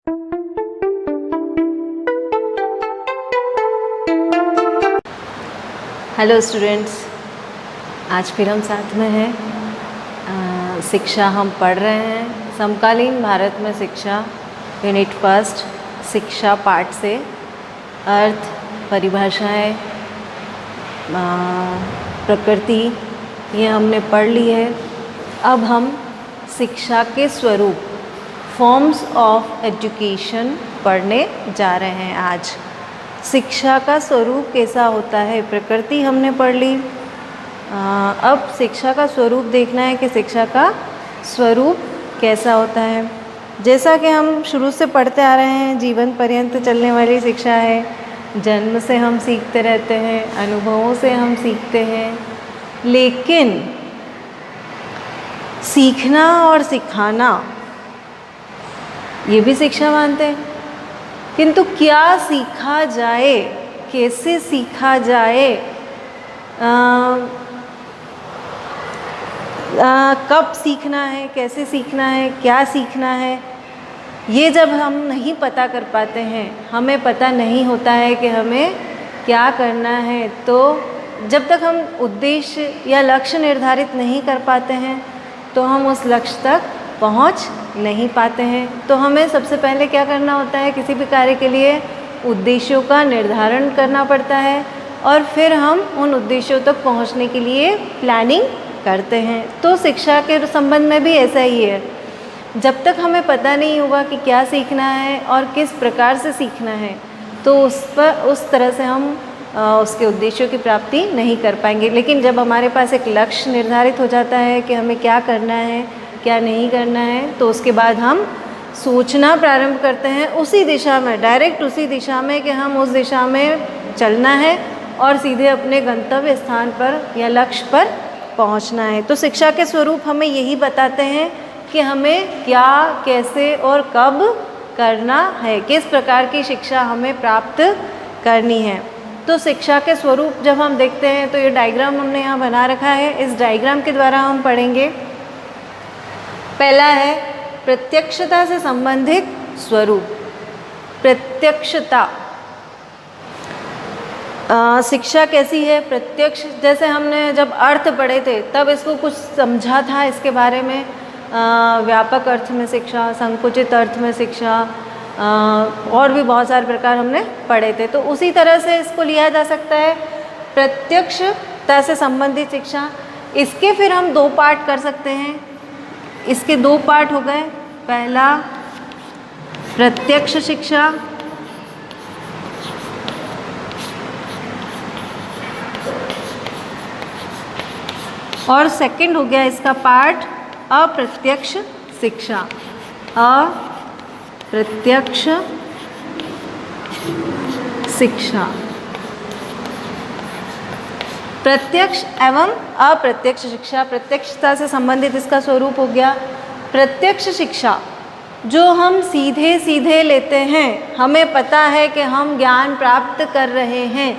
Hello students, आज फिर हम साथ में हैं। शिक्षा हम पढ़ रहे हैं समकालीन भारत में शिक्षा, यूनिट फर्स्ट शिक्षा पाठ से अर्थ, परिभाषाएं, प्रकृति ये हमने पढ़ ली है। अब हम शिक्षा के स्वरूप, फॉर्म्स ऑफ एजुकेशन पढ़ने जा रहे हैं। आज शिक्षा का स्वरूप कैसा होता है, प्रकृति हमने पढ़ ली। अब शिक्षा का स्वरूप देखना है कि शिक्षा का स्वरूप कैसा होता है। जैसा कि हम शुरू से पढ़ते आ रहे हैं, जीवन पर्यंत चलने वाली शिक्षा है। जन्म से हम सीखते रहते हैं, अनुभवों से हम सीखते हैं, लेकिन सीखना और सिखाना ये भी शिक्षा मानते हैं। किंतु क्या सीखा जाए, कैसे सीखा जाए, कब सीखना है, कैसे सीखना है, क्या सीखना है, ये जब हम नहीं पता कर पाते हैं, हमें पता नहीं होता है कि हमें क्या करना है, तो जब तक हम उद्देश्य या लक्ष्य निर्धारित नहीं कर पाते हैं तो हम उस लक्ष्य तक पहुंच नहीं पाते हैं। तो हमें सबसे पहले क्या करना होता है, किसी भी कार्य के लिए उद्देश्यों का निर्धारण करना पड़ता है और फिर हम उन उद्देश्यों तक पहुंचने के लिए प्लानिंग करते हैं। तो शिक्षा के संबंध में भी ऐसा ही है। जब तक हमें पता नहीं होगा कि क्या सीखना है और किस प्रकार से सीखना है, तो उस तरह से हम उसके उद्देश्यों की प्राप्ति नहीं कर पाएंगे। लेकिन जब हमारे पास एक लक्ष्य निर्धारित हो जाता है कि हमें क्या करना है, क्या नहीं करना है, तो उसके बाद हम सोचना प्रारंभ करते हैं उसी दिशा में, डायरेक्ट उसी दिशा में कि हम उस दिशा में चलना है और सीधे अपने गंतव्य स्थान पर या लक्ष्य पर पहुंचना है। तो शिक्षा के स्वरूप हमें यही बताते हैं कि हमें क्या, कैसे और कब करना है, किस प्रकार की शिक्षा हमें प्राप्त करनी है। तो शिक्षा के स्वरूप जब हम देखते हैं तो ये डायग्राम हमने यहाँ बना रखा है। इस डायग्राम के द्वारा हम पढ़ेंगे। पहला है प्रत्यक्षता से संबंधित स्वरूप। प्रत्यक्षता, शिक्षा कैसी है, प्रत्यक्ष। जैसे हमने जब अर्थ पढ़े थे तब इसको कुछ समझा था, इसके बारे में व्यापक अर्थ में शिक्षा, संकुचित अर्थ में शिक्षा, और भी बहुत सारे प्रकार हमने पढ़े थे। तो उसी तरह से इसको लिया जा सकता है, प्रत्यक्षता से संबंधित शिक्षा। इसके फिर हम दो पार्ट कर सकते हैं। इसके दो पार्ट हो गए। पहला प्रत्यक्ष शिक्षा, और सेकंड हो गया इसका पार्ट अप्रत्यक्ष शिक्षा। अप्रत्यक्ष शिक्षा, प्रत्यक्ष एवं अप्रत्यक्ष शिक्षा। प्रत्यक्षता से संबंधित इसका स्वरूप हो गया प्रत्यक्ष शिक्षा, जो हम सीधे सीधे लेते हैं, हमें पता है कि हम ज्ञान प्राप्त कर रहे हैं,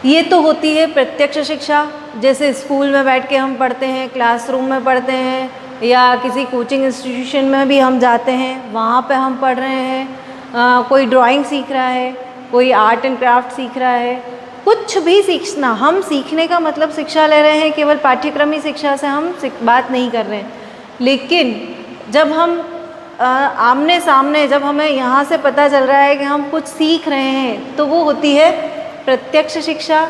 ये तो होती है प्रत्यक्ष शिक्षा। जैसे स्कूल में बैठ के हम पढ़ते हैं, क्लासरूम में पढ़ते हैं, या किसी कोचिंग इंस्टीट्यूशन में भी हम जाते हैं, वहाँ पे हम पढ़ रहे हैं। कोई ड्राइंग सीख रहा है, कोई आर्ट एंड क्राफ्ट सीख रहा है, कुछ भी सीखना, हम सीखने का मतलब शिक्षा ले रहे हैं, केवल पाठ्यक्रमी शिक्षा से हम बात नहीं कर रहे हैं। लेकिन जब हम आमने सामने, जब हमें यहाँ से पता चल रहा है कि हम कुछ सीख रहे हैं, तो वो होती है प्रत्यक्ष शिक्षा।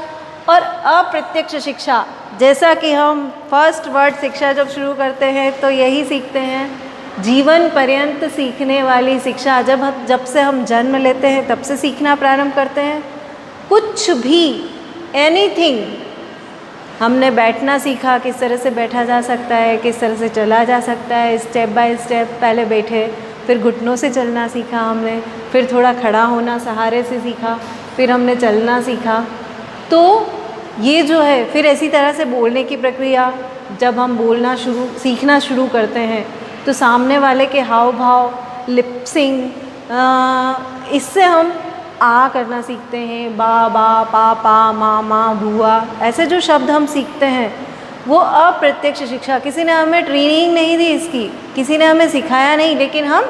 और अप्रत्यक्ष शिक्षा, जैसा कि हम फर्स्ट वर्ड शिक्षा जब शुरू करते हैं तो यही सीखते हैं, जीवन पर्यंत सीखने वाली शिक्षा। जब से हम जन्म लेते हैं तब से सीखना प्रारंभ करते हैं। कुछ भी, एनीथिंग, हमने बैठना सीखा, किस तरह से बैठा जा सकता है, किस तरह से चला जा सकता है, स्टेप बाय स्टेप पहले बैठे, फिर घुटनों से चलना सीखा हमने, फिर थोड़ा खड़ा होना सहारे से सीखा, फिर हमने चलना सीखा। तो ये जो है, फिर इसी तरह से बोलने की प्रक्रिया, जब हम सीखना शुरू करते हैं तो सामने वाले के हाव भाव, लिपसिंग, इससे हम आ करना सीखते हैं, बा बा, पा पा, मा मा, बुआ, ऐसे जो शब्द हम सीखते हैं वो अप्रत्यक्ष शिक्षा। किसी ने हमें ट्रेनिंग नहीं दी इसकी, किसी ने हमें सिखाया नहीं, लेकिन हम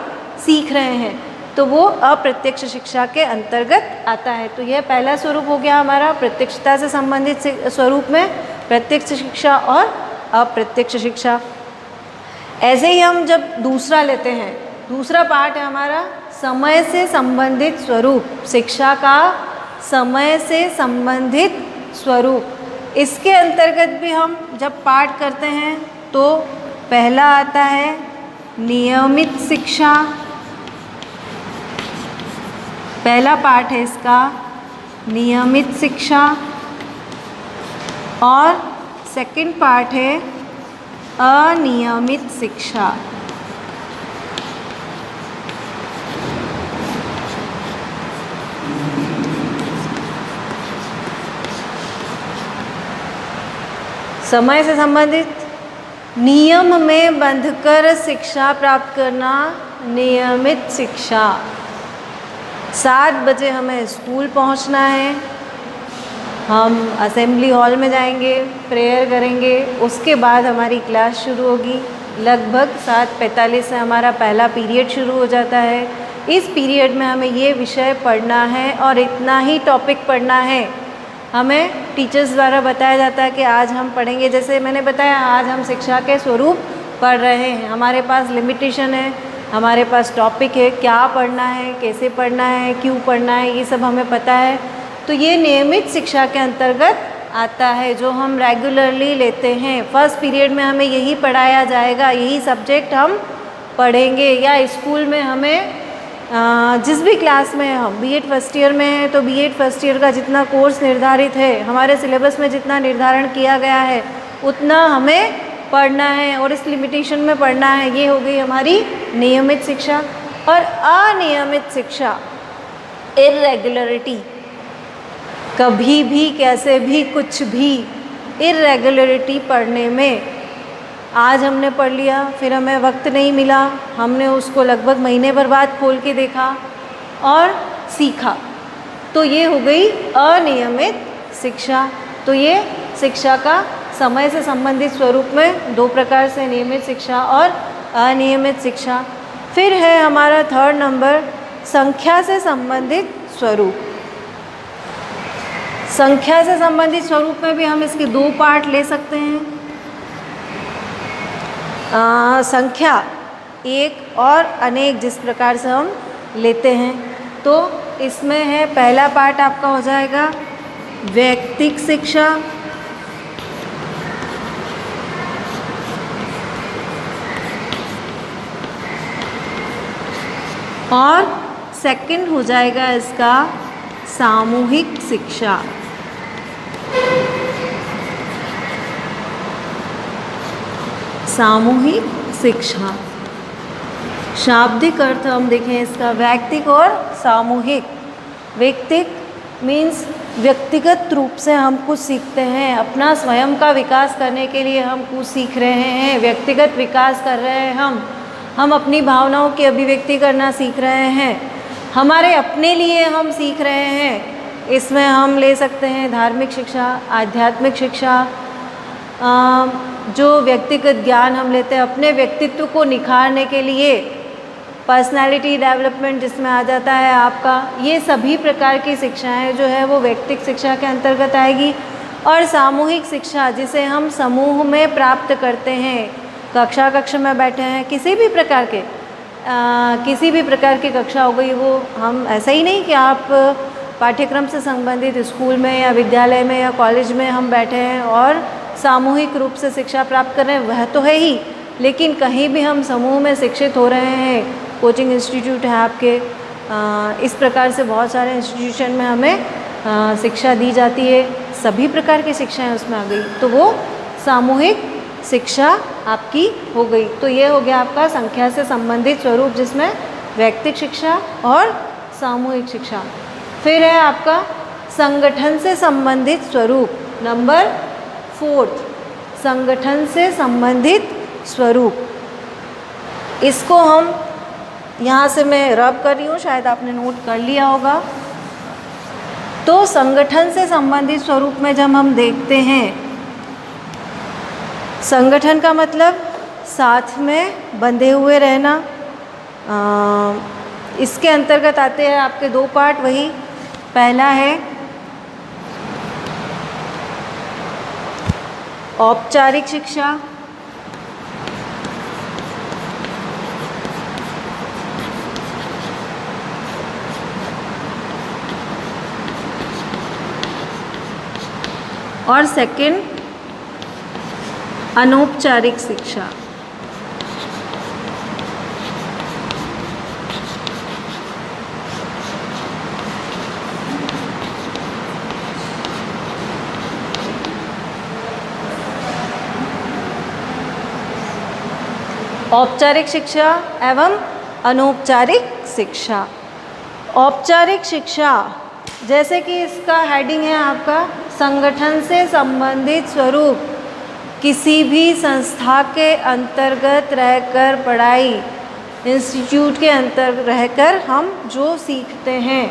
सीख रहे हैं। तो वो अप्रत्यक्ष शिक्षा के अंतर्गत आता है। तो यह पहला स्वरूप हो गया हमारा प्रत्यक्षता से संबंधित स्वरूप में प्रत्यक्ष शिक्षा और अप्रत्यक्ष शिक्षा। ऐसे ही हम जब दूसरा लेते हैं, दूसरा पार्ट है हमारा समय से संबंधित स्वरूप, शिक्षा का समय से संबंधित स्वरूप। इसके अंतर्गत भी हम जब पाठ करते हैं तो पहला आता है नियमित शिक्षा, पहला पाठ है इसका नियमित शिक्षा, और सेकंड पार्ट है अनियमित शिक्षा। समय से संबंधित नियम में बंधकर शिक्षा प्राप्त करना नियमित शिक्षा। 7 बजे हमें स्कूल पहुंचना है, हम असेंबली हॉल में जाएंगे, प्रेयर करेंगे, उसके बाद हमारी क्लास शुरू होगी। लगभग 7:45 से हमारा पहला पीरियड शुरू हो जाता है। इस पीरियड में हमें ये विषय पढ़ना है और इतना ही टॉपिक पढ़ना है। हमें टीचर्स द्वारा बताया जाता है कि आज हम पढ़ेंगे, जैसे मैंने बताया आज हम शिक्षा के स्वरूप पढ़ रहे हैं। हमारे पास लिमिटेशन है, हमारे पास टॉपिक है, क्या पढ़ना है, कैसे पढ़ना है, क्यों पढ़ना है, ये सब हमें पता है। तो ये नियमित शिक्षा के अंतर्गत आता है जो हम रेगुलरली लेते हैं। फर्स्ट पीरियड में हमें यही पढ़ाया जाएगा, यही सब्जेक्ट हम पढ़ेंगे। या स्कूल में हमें जिस भी क्लास में हम बीएड फर्स्ट ईयर में हैं तो बीएड फर्स्ट ईयर का जितना कोर्स निर्धारित है, हमारे सिलेबस में जितना निर्धारण किया गया है उतना हमें पढ़ना है और इस लिमिटेशन में पढ़ना है। ये हो गई हमारी नियमित शिक्षा। और अनियमित शिक्षा इर्रेगुलरिटी, कभी भी कैसे भी कुछ भी इर्रेगुलरिटी पढ़ने में। आज हमने पढ़ लिया, फिर हमें वक्त नहीं मिला, हमने उसको लगभग महीने भर बाद खोल के देखा और सीखा, तो ये हो गई अनियमित शिक्षा। तो ये शिक्षा का समय से संबंधित स्वरूप में 2 प्रकार से नियमित शिक्षा और अनियमित शिक्षा। फिर है हमारा 3rd नंबर संख्या से संबंधित स्वरूप। संख्या से संबंधित स्वरूप में भी हम इसके 2 पार्ट ले सकते हैं। संख्या एक और अनेक जिस प्रकार से हम लेते हैं, तो इसमें है पहला पार्ट आपका हो जाएगा वैयक्तिक शिक्षा, और सेकंड हो जाएगा इसका सामूहिक शिक्षा। सामूहिक शिक्षा शाब्दिक अर्थ हम देखें इसका वैयक्तिक और सामूहिक। वैयक्तिक मीन्स व्यक्तिगत रूप से हम कुछ सीखते हैं, अपना स्वयं का विकास करने के लिए हम कुछ सीख रहे हैं, व्यक्तिगत विकास कर रहे हैं। हम अपनी भावनाओं की अभिव्यक्ति करना सीख रहे हैं, हमारे अपने लिए हम सीख रहे हैं। इसमें हम ले सकते हैं धार्मिक शिक्षा, आध्यात्मिक शिक्षा, जो व्यक्तिगत ज्ञान हम लेते हैं अपने व्यक्तित्व को निखारने के लिए, पर्सनालिटी डेवलपमेंट जिसमें आ जाता है आपका। ये सभी प्रकार की शिक्षाएं जो है वो व्यक्तिगत शिक्षा के अंतर्गत आएगी। और सामूहिक शिक्षा जिसे हम समूह में प्राप्त करते हैं, कक्षा में बैठे हैं, किसी भी प्रकार की कक्षा हो गई, वो हम ऐसा ही नहीं कि आप पाठ्यक्रम से संबंधित स्कूल में या विद्यालय में या कॉलेज में हम बैठे हैं और सामूहिक रूप से शिक्षा प्राप्त कर रहे हैं, वह तो है ही, लेकिन कहीं भी हम समूह में शिक्षित हो रहे हैं। कोचिंग इंस्टीट्यूट है आपके, इस प्रकार से बहुत सारे इंस्टीट्यूशन में हमें शिक्षा दी जाती है, सभी प्रकार की शिक्षाएं उसमें आ गई, तो वो सामूहिक शिक्षा आपकी हो गई। तो ये हो गया आपका संख्या से संबंधित स्वरूप जिसमें व्यक्तिगत शिक्षा और सामूहिक शिक्षा। फिर है आपका संगठन से संबंधित स्वरूप, नंबर 4, संगठन से संबंधित स्वरूप। इसको हम यहाँ से मैं रब कर रही हूँ, शायद आपने नोट कर लिया होगा। तो संगठन से संबंधित स्वरूप में जब हम देखते हैं, संगठन का मतलब साथ में बंधे हुए रहना, इसके अंतर्गत आते हैं आपके दो पार्ट, वही पहला है औपचारिक शिक्षा, और सेकंड अनौपचारिक शिक्षा। औपचारिक शिक्षा एवं अनौपचारिक शिक्षा। औपचारिक शिक्षा, जैसे कि इसका हेडिंग है आपका संगठन से संबंधित स्वरूप, किसी भी संस्था के अंतर्गत रहकर पढ़ाई, इंस्टीट्यूट के अंतर रहकर हम जो सीखते हैं,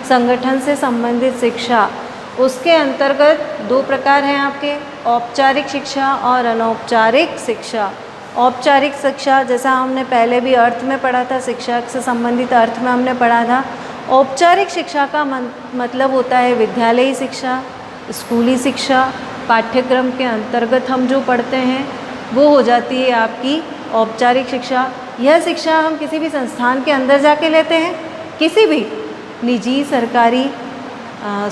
संगठन से संबंधित शिक्षा, उसके अंतर्गत दो प्रकार हैं आपके, औपचारिक शिक्षा और अनौपचारिक शिक्षा। औपचारिक शिक्षा जैसा हमने पहले भी अर्थ में पढ़ा था, शिक्षा से संबंधित अर्थ में हमने पढ़ा था। औपचारिक शिक्षा का मतलब होता है विद्यालयी शिक्षा, स्कूली शिक्षा, पाठ्यक्रम के अंतर्गत हम जो पढ़ते हैं वो हो जाती है आपकी औपचारिक शिक्षा। यह शिक्षा हम किसी भी संस्थान के अंदर जाके लेते हैं, किसी भी निजी सरकारी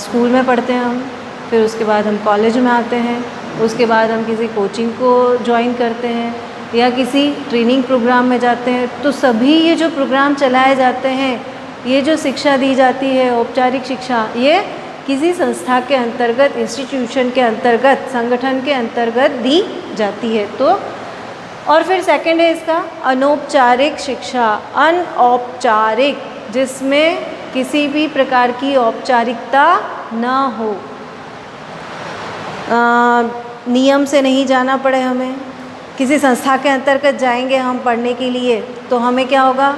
स्कूल में पढ़ते हैं हम, फिर उसके बाद हम कॉलेज में आते हैं, उसके बाद हम किसी कोचिंग को ज्वाइन करते हैं या किसी ट्रेनिंग प्रोग्राम में जाते हैं। तो सभी ये जो प्रोग्राम चलाए जाते हैं, ये जो शिक्षा दी जाती है औपचारिक शिक्षा, ये किसी संस्था के अंतर्गत, इंस्टीट्यूशन के अंतर्गत, संगठन के अंतर्गत दी जाती है। तो और फिर सेकंड है इसका अनौपचारिक शिक्षा, अनौपचारिक, जिसमें किसी भी प्रकार की औपचारिकता ना हो, नियम से नहीं जाना पड़े हमें। किसी संस्था के अंतर्गत जाएंगे हम पढ़ने के लिए तो हमें क्या होगा,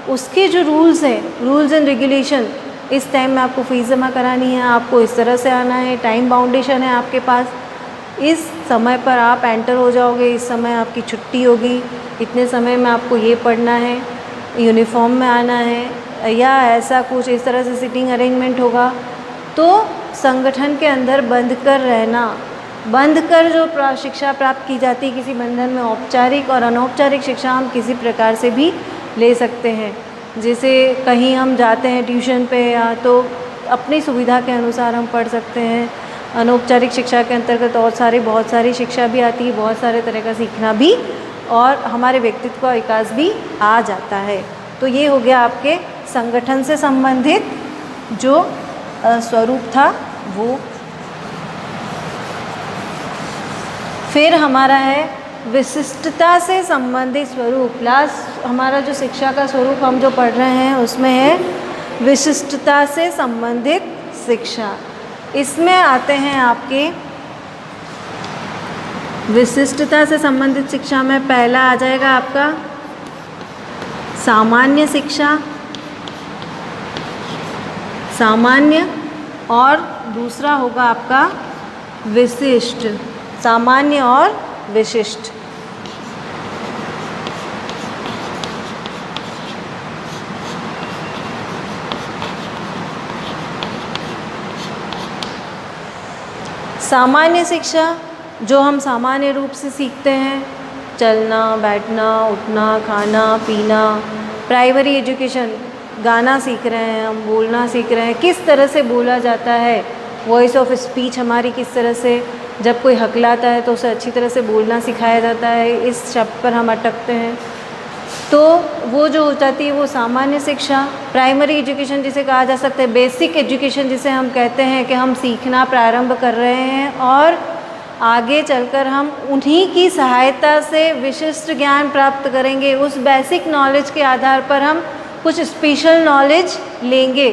उसके जो रूल्स हैं, रूल्स एंड रेगुलेशन, इस टाइम में आपको फ़ीस जमा करानी है, आपको इस तरह से आना है, टाइम बाउंडेशन है आपके पास, इस समय पर आप एंटर हो जाओगे, इस समय आपकी छुट्टी होगी, इतने समय में आपको ये पढ़ना है, यूनिफॉर्म में आना है, या ऐसा कुछ इस तरह से सीटिंग अरेंजमेंट होगा। तो संगठन के अंदर बंध कर रहना, बंध कर जो शिक्षा प्राप्त की जाती है किसी बंधन में, औपचारिक और अनौपचारिक शिक्षा हम किसी प्रकार से भी ले सकते हैं। जैसे कहीं हम जाते हैं ट्यूशन पे, या तो अपनी सुविधा के अनुसार हम पढ़ सकते हैं। अनौपचारिक शिक्षा के अंतर्गत और बहुत सारी शिक्षा भी आती है, बहुत सारे तरह का सीखना भी, और हमारे व्यक्तित्व का विकास भी आ जाता है। तो ये हो गया आपके संगठन से संबंधित जो स्वरूप था वो। फिर हमारा है विशिष्टता से संबंधित स्वरूप। लास्ट हमारा जो शिक्षा का स्वरूप हम जो पढ़ रहे हैं उसमें है विशिष्टता से संबंधित शिक्षा। इसमें आते हैं आपके विशिष्टता से संबंधित शिक्षा में पहला आ जाएगा आपका सामान्य शिक्षा, सामान्य, और दूसरा होगा आपका विशिष्ट, सामान्य और विशिष्ट। सामान्य शिक्षा जो हम सामान्य रूप से सीखते हैं, चलना, बैठना, उठना, खाना, पीना, प्राइमरी एजुकेशन, गाना सीख रहे हैं हम, बोलना सीख रहे हैं, किस तरह से बोला जाता है, वॉइस ऑफ स्पीच हमारी किस तरह से, जब कोई हकलाता है तो उसे अच्छी तरह से बोलना सिखाया जाता है, इस शब्द पर हम अटकते हैं। तो वो जो हो जाती है वो सामान्य शिक्षा। प्राइमरी एजुकेशन जिसे कहा जा सकता है, बेसिक एजुकेशन जिसे हम कहते हैं कि हम सीखना प्रारंभ कर रहे हैं और आगे चलकर हम उन्हीं की सहायता से विशिष्ट ज्ञान प्राप्त करेंगे। उस बेसिक नॉलेज के आधार पर हम कुछ स्पेशल नॉलेज लेंगे।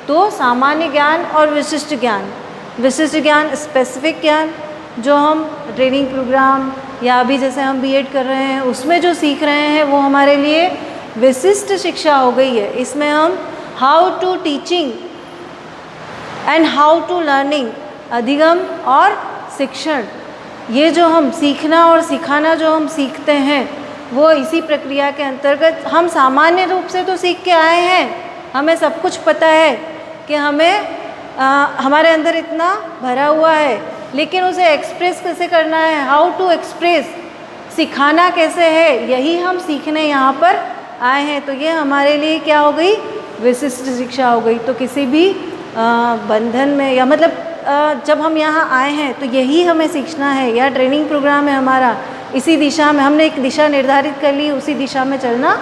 तो सामान्य ज्ञान और विशिष्ट ज्ञान, विशिष्ट ज्ञान स्पेसिफिक ज्ञान जो हम ट्रेनिंग प्रोग्राम या अभी जैसे हम बीएड कर रहे हैं उसमें जो सीख रहे हैं वो हमारे लिए विशिष्ट शिक्षा हो गई है। इसमें हम how to teaching and how to learning, अधिगम और शिक्षण, ये जो हम सीखना और सिखाना जो हम सीखते हैं वो इसी प्रक्रिया के अंतर्गत हम सामान्य रूप से तो सीख के आए हैं, हमें सब कुछ पता है कि हमारे अंदर इतना भरा हुआ है, लेकिन उसे एक्सप्रेस कैसे करना है, हाउ टू एक्सप्रेस, सिखाना कैसे है, यही हम सीखने यहाँ पर आए हैं। तो ये हमारे लिए क्या हो गई, विशिष्ट शिक्षा हो गई। तो किसी भी बंधन में या मतलब जब हम यहाँ आए हैं तो यही हमें सीखना है, या ट्रेनिंग प्रोग्राम है हमारा, इसी दिशा में हमने एक दिशा निर्धारित कर ली, उसी दिशा में चलना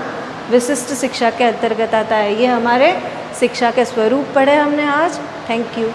विशिष्ट शिक्षा के अंतर्गत आता है। ये हमारे शिक्षा के स्वरूप पढ़े हमने आज। Thank you.